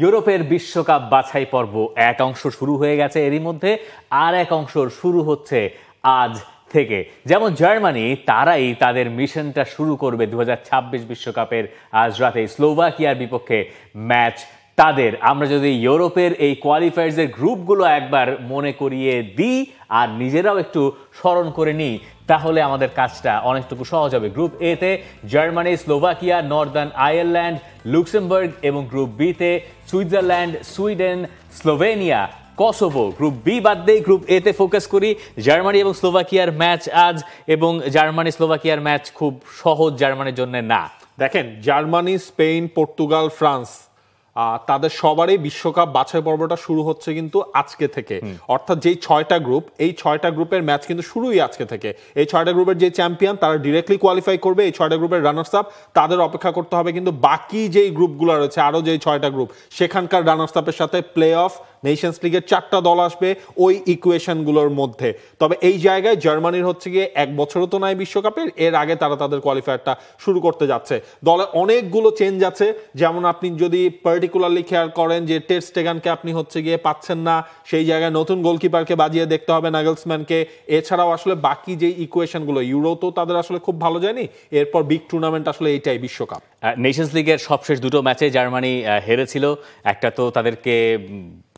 ইউরোপের বিশ্বকাপ বাছাই পর্ব এক অংশ শুরু হয়ে গেছে, এরই মধ্যে আর এক অংশ শুরু হচ্ছে আজ থেকে। যেমন জার্মানি, তারাই তাদের মিশনটা শুরু করবে 2026 বিশ্বকাপের আজ রাতে স্লোভাকিয়ার বিপক্ষে ম্যাচ তাদের। আমরা যদি ইউরোপের এই কোয়ালিফায়ার্সের গ্রুপগুলো একবার মনে করিয়ে দিই আর নিজেরাও একটু স্মরণ করে নিই, তাহলে আমাদের কাজটা অনেকটুকু সহজ হবে। গ্রুপ এ তে Germany, Slovakia, Northern Ireland, Luxembourg এবং গ্রুপ বি তে Switzerland, Sweden, Slovenia, Kosovo. Group B বাদ দিয়ে গ্রুপ এ তে ফোকাস করি। জার্মানি এবং স্লোভাকিয়ার ম্যাচ আজ, এবং জার্মানি স্লোভাকিয়ার ম্যাচ খুব সহজ জার্মানির জন্য না। দেখেন, জার্মানি, স্পেন, পর্তুগাল, ফ্রান্স তাদের সবারই বিশ্বকাপ বাছাই পর্বটা শুরু হচ্ছে কিন্তু আজকে থেকে। অর্থাৎ যেই 6টা গ্রুপ, এই 6টা গ্রুপের ম্যাচ কিন্তু শুরুই আজকে থেকে। এই 6টা গ্রুপের যে চ্যাম্পিয়ন তারা ডিরেক্টলি কোয়ালিফাই করবে। এই 6টা গ্রুপের রানার্স আপ তাদের অপেক্ষা করতে হবে কিন্তু বাকি যেই গ্রুপগুলো রয়েছে, আরও যেই 6টা গ্রুপ, সেখানকার রানার্স আপের সাথে প্লে অফ নেশনস লিগের 4টা দল আসবে ওই ইকুয়েশনগুলোর মধ্যে। তবে এই জায়গায় জার্মানির হচ্ছে গিয়ে এক বছরও তো নাই বিশ্বকাপের, এর আগে তারা তাদের কোয়ালিফায়ারটা শুরু করতে যাচ্ছে। দলে অনেকগুলো চেঞ্জ আছে। যেমন আপনি যদি পার্টিকুলারলি খেয়াল করেন যে টের স্টেগানকে আপনি হচ্ছে গিয়ে পাচ্ছেন না, সেই জায়গায় নতুন গোলকিপারকে বাজিয়ে দেখতে হবে নাগেলসম্যানকে। এছাড়াও আসলে বাকি যে ইকুয়েশনগুলো, ইউরো তো তাদের আসলে খুব ভালো যায়নি, এরপর বিগ টুর্নামেন্ট আসলে এইটাই বিশ্বকাপ। নেশনস লিগের সবশেষ দুটো ম্যাচে জার্মানি হেরেছিল। একটা তো তাদেরকে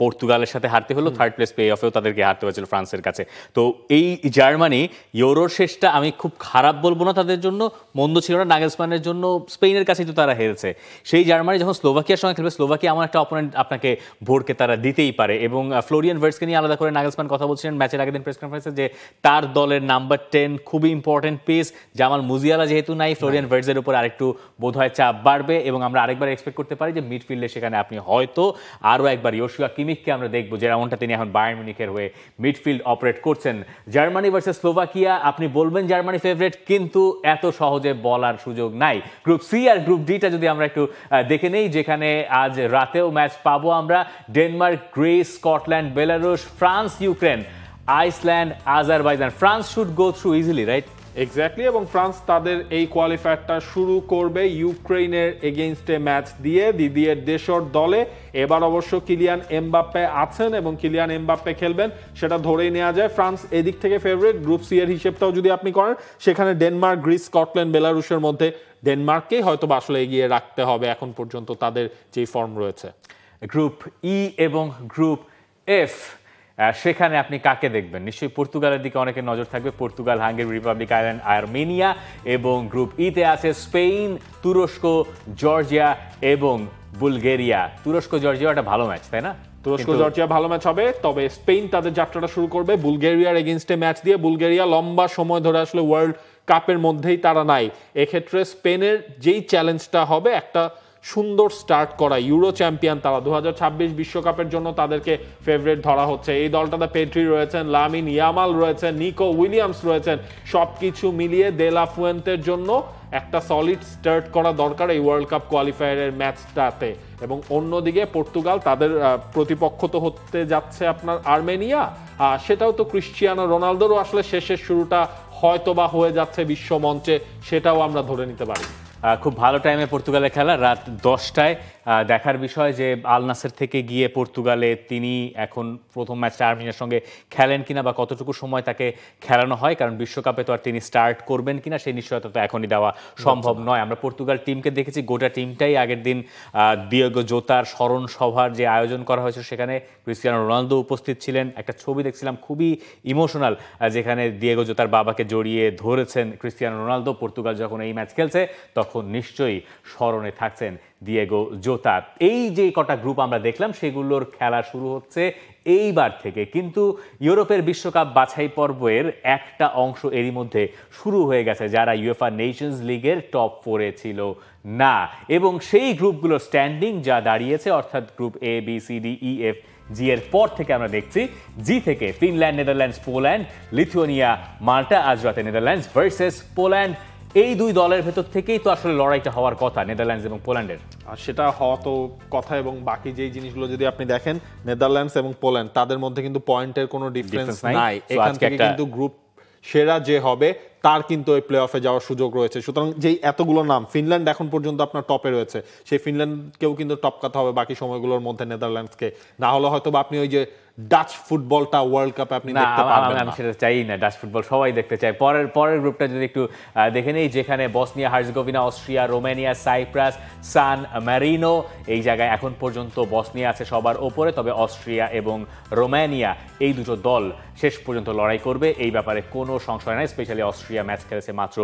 পর্তুগালের সাথে হারতে হলো, থার্ড প্লেস প্লে অফেও তাদেরকে হারতে হয়েছিল ফ্রান্সের কাছে। তো এই জার্মানি ইউরোর শেষটা আমি খুব খারাপ বলবো না তাদের জন্য, মন্দ ছিল না নাগেলসম্যানের জন্য। স্পেনের কাছেই তো তারা হেরেছে। সেই জার্মানি যখন স্লোভাকিয়ার সঙ্গে খেলবে, স্লোভাকিয়া এমন একটা অপোনেন্ট আপনাকে ভোরকে তারা দিতেই পারে। এবং ফ্লোরিয়ান ভার্টসকে নিয়ে আলাদা করে নাগেলসম্যান কথা বলছিলেন ম্যাচের আগের দিন প্রেস কনফারেন্সে যে তার দলের নাম্বার 10 খুবই ইম্পর্টেন্ট পিস। জামাল মুজিয়ালা যেহেতু নাই, ফ্লোরিয়ান ভার্টসের উপর আরেকটু বোধহয় চাপ বাড়বে, এবং আমরা আরেকবার এক্সপেক্ট করতে পারি যে মিডফিল্ডে সেখানে আপনি হয়তো আরও একবার ইয়োশুয়া কিমিখকে আমরা দেখবো, যেমনটা তিনি এখন বায়ার্ন মিউনিখের হয়ে মিডফিল্ড অপারেট করছেন। জার্মানি ভার্সেস স্লোভাকিয়া, আপনি বলবেন জার্মানি ফেভারিট, কিন্তু এত সহজে বলার সুযোগ নাই। গ্রুপ সি আর গ্রুপ ডিটা যদি আমরা একটু দেখে নেই, যেখানে আজ রাতেও ম্যাচ পাবো আমরা। Denmark, Greece, Scotland, Belarus, France, Ukraine, Iceland, Azerbaijan. France should go through easily, right? Exactly, এবং ফ্রান্স তাদের এই কোয়ালিফায়ারটা শুরু করবে ইউক্রেনের এগেইনস্টে ম্যাচ দিয়ে, দিদিয়ের দেশর দলে। এবার অবশ্য কিলিয়ান এমবাপ্পে আছেন এবং কিলিয়ান এমবাপ্পে খেলবেন, সেটা ধরেই নেওয়া যায়। ফ্রান্স এদিক থেকে ফেভারিট। গ্রুপ সি এর হিসেবটাও যদি আপনি করেন, সেখানে ডেনমার্ক, গ্রিস, স্কটল্যান্ড, বেলারুশের মধ্যে ডেনমার্ককেই হয়তো আসলে এগিয়ে রাখতে হবে এখন পর্যন্ত তাদের যেই ফর্ম রয়েছে। গ্রুপ ই এবং গ্রুপ এফ, সেখানে আপনি কাকে দেখবেন? নিশ্চয়ই পর্তুগালের দিকে অনেকের নজর থাকবে। Portugal, Hungary, Republic island, Armenia. এবং গ্রুপ ইতে আছে স্পেন, তুরস্ক, জর্জিয়া এবং বুলগেরিয়া। তুরস্ক জর্জিয়া একটা ভালো ম্যাচ, তাই না? তুরস্ক জর্জিয়া ভালো ম্যাচ হবে, তবে স্পেন তাদের যাত্রাটা শুরু করবে বুলগেরিয়ার এগেইনস্টে ম্যাচ দিয়ে। বুলগেরিয়া লম্বা সময় ধরে আসলে ওয়ার্ল্ড কাপের মধ্যেই তারা নাই। এক্ষেত্রে স্পেনের যেই চ্যালেঞ্জটা হবে একটা সুন্দর স্টার্ট করা। ইউরো চ্যাম্পিয়ন তারা, 2026 বিশ্বকাপের জন্য তাদেরকে ফেভারিট ধরা হচ্ছে। এই দলটাতে পেড্রি রয়েছেন, লামিন ইয়ামাল রয়েছেন, নিকো উইলিয়ামস রয়েছেন। সবকিছু মিলিয়ে দে লা ফুয়েন্তের জন্য একটা সলিড স্টার্ট করা দরকার এই ওয়ার্ল্ড কাপ কোয়ালিফায়ারের ম্যাচটাতে। এবং অন্যদিকে পর্তুগাল, তাদের প্রতিপক্ষ তো হতে যাচ্ছে আপনার আর্মেনিয়া। সেটাও তো ক্রিশ্চিয়ানো রোনালদোরও আসলে শেষের শুরুটা হয়তো বা হয়ে যাচ্ছে বিশ্ব মঞ্চে, সেটাও আমরা ধরে নিতে পারি। খুব ভালো টাইমে পর্তুগালে খেলা, রাত 10টায়। দেখার বিষয় যে আল নাসের থেকে গিয়ে পর্তুগালে তিনি এখন প্রথম ম্যাচটা আর্মেনিয়ার সঙ্গে খেলেন কিনা, বা কতটুকু সময় তাকে খেলানো হয়, কারণ বিশ্বকাপে তো আর তিনি স্টার্ট করবেন কিনা সেই নিশ্চয়তা তো এখনই দেওয়া সম্ভব নয়। আমরা পর্তুগাল টিমকে দেখেছি, গোটা টিমটাই আগের দিন দিয়েগো জোতার স্মরণ সভার যে আয়োজন করা হয়েছে সেখানে ক্রিস্টিয়ানো রোনালদো উপস্থিত ছিলেন। একটা ছবি দেখছিলাম খুবই ইমোশনাল, যেখানে দিয়েগো জোতার বাবাকে জড়িয়ে ধরেছেন ক্রিস্টিয়ানো রোনালদো। পর্তুগাল যখন এই ম্যাচ খেলছে তখন নিশ্চয়ই স্মরণে থাকছেন দিয়েগো জোতা। এই যে কটা গ্রুপ আমরা দেখলাম সেগুলোর খেলা শুরু হচ্ছে এইবার থেকে, কিন্তু ইউরোপের বিশ্বকাপ বাছাই পর্বের একটা অংশ এরই মধ্যে শুরু হয়ে গেছে, যারা ইউএফা নেশনস লিগের টপ 4-এ ছিল না। এবং সেই গ্রুপগুলোর স্ট্যান্ডিং যা দাঁড়িয়েছে, অর্থাৎ group A, B, C, D, E, F, G এর পর থেকে আমরা দেখছি জি থেকে Finland, Netherlands, Poland, Lithuania, Malta. আজ রাতে নেদারল্যান্ডস ভার্সেস পোল্যান্ড। এই দুই দলের ভেতর থেকেই তো আসলে লড়াইটা হওয়ার কথা নেদারল্যান্ডস এবং পোল্যান্ডের। আর সেটা হওয়া তো কথা, এবং বাকি যেই জিনিসগুলো যদি আপনি দেখেন, নেদারল্যান্ডস এবং পোল্যান্ড তাদের মধ্যে কিন্তু পয়েন্টের কোনো ডিফারেন্স নাই। এখান থেকে কিন্তু গ্রুপ সেরা যে হবে তার কিন্তু ওই প্লে অফে যাওয়ার সুযোগ রয়েছে। সুতরাং যেই এতগুলো নাম, ফিনল্যান্ড এখন পর্যন্ত আপনার টপে রয়েছে, সেই ফিনল্যান্ডকেও কিন্তু টপকাতে হবে বাকি সময়গুলোর মধ্যে নেদারল্যান্ডসকে, না হলে হয়তো বা আপনি ওই যে ডাচ ফুটবলটা ওয়ার্ল্ড কাপে আপনি দেখতে পারবেন না। আমি সেটা চাই না, ডাচ ফুটবল সবাই দেখতে চায়। পরের গ্রুপটা যদি একটু দেখে নেই, যেখানে Bosnia Herzegovina, Austria, Romania, Cyprus, San Marino, এই জায়গায় এখন পর্যন্ত বসনিয়া আছে সবার ওপরে, তবে অস্ট্রিয়া এবং রোমানিয়া এই দুটো দল শেষ পর্যন্ত লড়াই করবে, এই ব্যাপারে কোনো সংশয় নাই। স্পেশালি অস্ট্রিয়া ম্যাচ খেলেছে মাত্র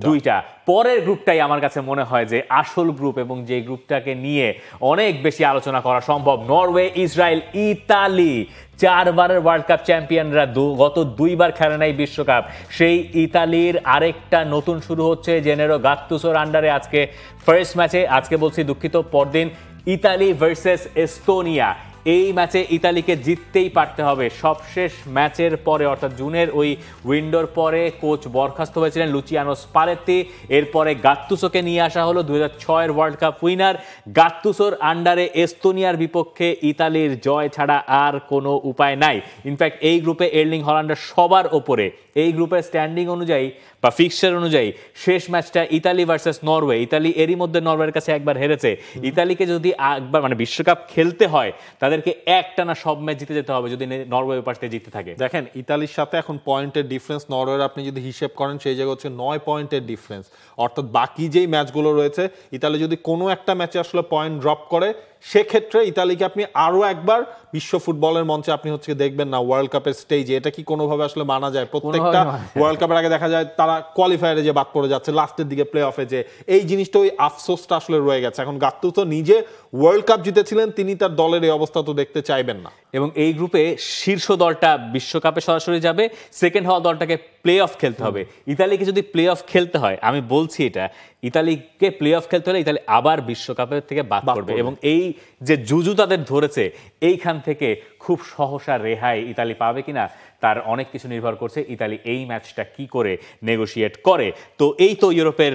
দুইটা। পরের গ্রুপটাই আমার কাছে মনে হয় যে আসল গ্রুপ, এবং যে গ্রুপটাকে নিয়ে অনেক বেশি আলোচনা করা সম্ভব। নরওয়ে, ইসরায়েল, ইতালি, 4 বারের ওয়ার্ল্ড কাপ চ্যাম্পিয়নরা গত 2 বার খেলে নাই বিশ্বকাপ। সেই ইতালির আরেকটা নতুন শুরু হচ্ছে জেনেরো গাত্তুসোর আন্ডারে আজকে ফার্স্ট ম্যাচে, আজকে বলছি দুঃখিত, পরদিন ইতালি ভার্সেস এস্তোনিয়া। এই ম্যাচে ইতালিকে জিততেই পারতে হবে। সবশেষ ম্যাচের পরে, অর্থাৎ জুনের ওই উইন্ডোর পরে কোচ বরখাস্ত হয়েছিলেন লুচিয়ানো স্পালেত্তি, এরপরে গাত্তুসোকে নিয়ে আসা হলো 2006-এর ওয়ার্ল্ড কাপ উইনার। গাত্তুসোর আন্ডারে এস্তোনিয়ার বিপক্ষে ইতালির জয় ছাড়া আর কোনো উপায় নাই। ইনফ্যাক্ট এই গ্রুপে এর্লিং হল্যান্ডের সবার ওপরে। এই গ্রুপের স্ট্যান্ডিং অনুযায়ী বা ফিক্সচার অনুযায়ী শেষ ম্যাচটা ইতালি ভার্সেস নরওয়ে। ইতালি এরই মধ্যে নরওয়ের কাছে একবার হেরেছে। ইতালিকে যদি একবার মানে বিশ্বকাপ খেলতে হয়, তাদেরকে একটানা সব ম্যাচ জিতে যেতে হবে যদি নরওয়ে পাশে জিততে থাকে। দেখেন ইতালির সাথে এখন পয়েন্টের ডিফারেন্স নরওয়ের আপনি যদি হিসেব করেন সেই জায়গা হচ্ছে 9 পয়েন্টের ডিফারেন্স। অর্থাৎ বাকি যেই ম্যাচগুলো রয়েছে, ইতালি যদি কোনো একটা ম্যাচে আসলে পয়েন্ট ড্রপ করে, সেক্ষেত্রে ইতালিকে আপনি আরো একবার বিশ্ব ফুটবলের মঞ্চে আপনি হচ্ছে দেখবেন না ওয়ার্ল্ড কাপের স্টেজে। এটা কি কোনোভাবে আসলে মানা যায়? প্রত্যেকটা ওয়ার্ল্ড কাপের আগে দেখা যায় তারা কোয়ালিফায়ারে যে বাদ পড়ে যাচ্ছে, লাস্টের দিকে প্লে অফে যে, এই জিনিসটা ওই আফসোসটা আসলে রয়ে গেছে। এখন গাত্তুসো নিজে ওয়ার্ল্ড কাপ জিতেছিলেন, তিনি তার দলের এই অবস্থা তো দেখতে চাইবেন না। এবং এই গ্রুপে শীর্ষ দলটা বিশ্বকাপে সরাসরি যাবে, সেকেন্ড হওয়া দলটাকে প্লে অফ খেলতে হবে। ইতালিকে যদি প্লে অফ খেলতে হয়, আমি বলছি এটা, ইতালিকে প্লে অফ খেলতে হলে ইতালি আবার বিশ্বকাপের থেকে বাদ পড়বে। এবং এই যে জুজু তাদের ধরেছে, এইখান থেকে খুব সহসা রেহাই ইতালি পাবে কিনা তার অনেক কিছু নির্ভর করছে ইতালি এই ম্যাচটা কি করে নেগোশিয়েট করে। তো এই তো ইউরোপের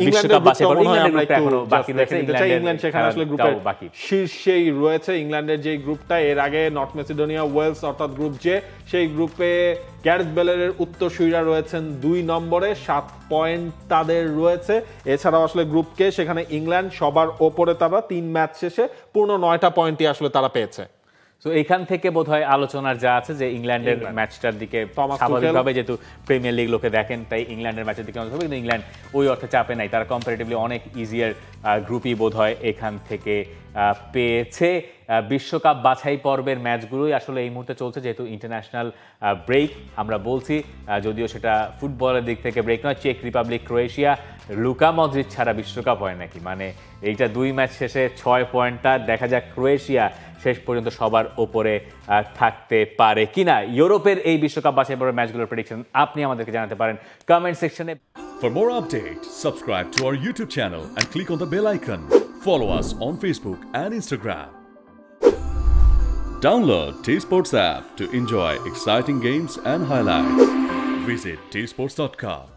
বিশ্বকাপ ইংল্যান্ড সেখানে আসলে গ্রুপের শীর্ষেই রয়েছে। ইংল্যান্ডের যে গ্রুপটা, এর আগে নর্থ মেসিডোনিয়া, ওয়েলস অর্থাৎ গ্রুপ জে, সেই গ্রুপে গ্যারেথ বেলের উত্তরসূরিরা রয়েছেন 2 নম্বরে, 7 পয়েন্ট তাদের রয়েছে। এছাড়াও আসলে গ্রুপ কে, সেখানে ইংল্যান্ড সবার ওপরে, তারা 3 ম্যাচ শেষে পূর্ণ 9টা পয়েন্টই আসলে তারা পেয়েছে। তো এখান থেকে বোধহয় আলোচনার যা আছে যে ইংল্যান্ডের ম্যাচটার দিকে স্বাভাবিকভাবে, যেহেতু প্রিমিয়ার লিগ লোকে দেখেন, তাই ইংল্যান্ডের ম্যাচের দিকে হবে। কিন্তু ইংল্যান্ড ওই অর্থে চাপে নাই, তারা কম্পারেটিভলি অনেক ইজিয়ার গ্রুপই বোধহয় এখান থেকে পেয়েছে। বিশ্বকাপ বাছাই পর্বের ম্যাচগুলোই আসলে এই মুহূর্তে চলছে, যেহেতু ইন্টারন্যাশনাল ব্রেক আমরা বলছি, যদিও সেটা ফুটবলের দিক থেকে ব্রেক নয়। চেক রিপাবলিক, ক্রোয়েশিয়া, লুকা মদ্রিচ ছাড়া বিশ্বকাপ হয় নাকি? মানে এইটা 2 ম্যাচ শেষে 6 পয়েন্টটা, দেখা যাক ক্রোয়েশিয়া শেষ পর্যন্ত সবার ওপরে থাকতে পারে কিনা। ইউরোপের এই বিশ্বকাপ বাছাই পর্বের ম্যাচগুলোর প্রেডিকশন আপনি আমাদেরকে জানাতে পারেন কমেন্ট সেকশনে। For more updates, subscribe to our YouTube channel and click on the bell icon. Follow us on Facebook and Instagram. Download T-Sports app to enjoy exciting games and highlights. Visit tsports.com.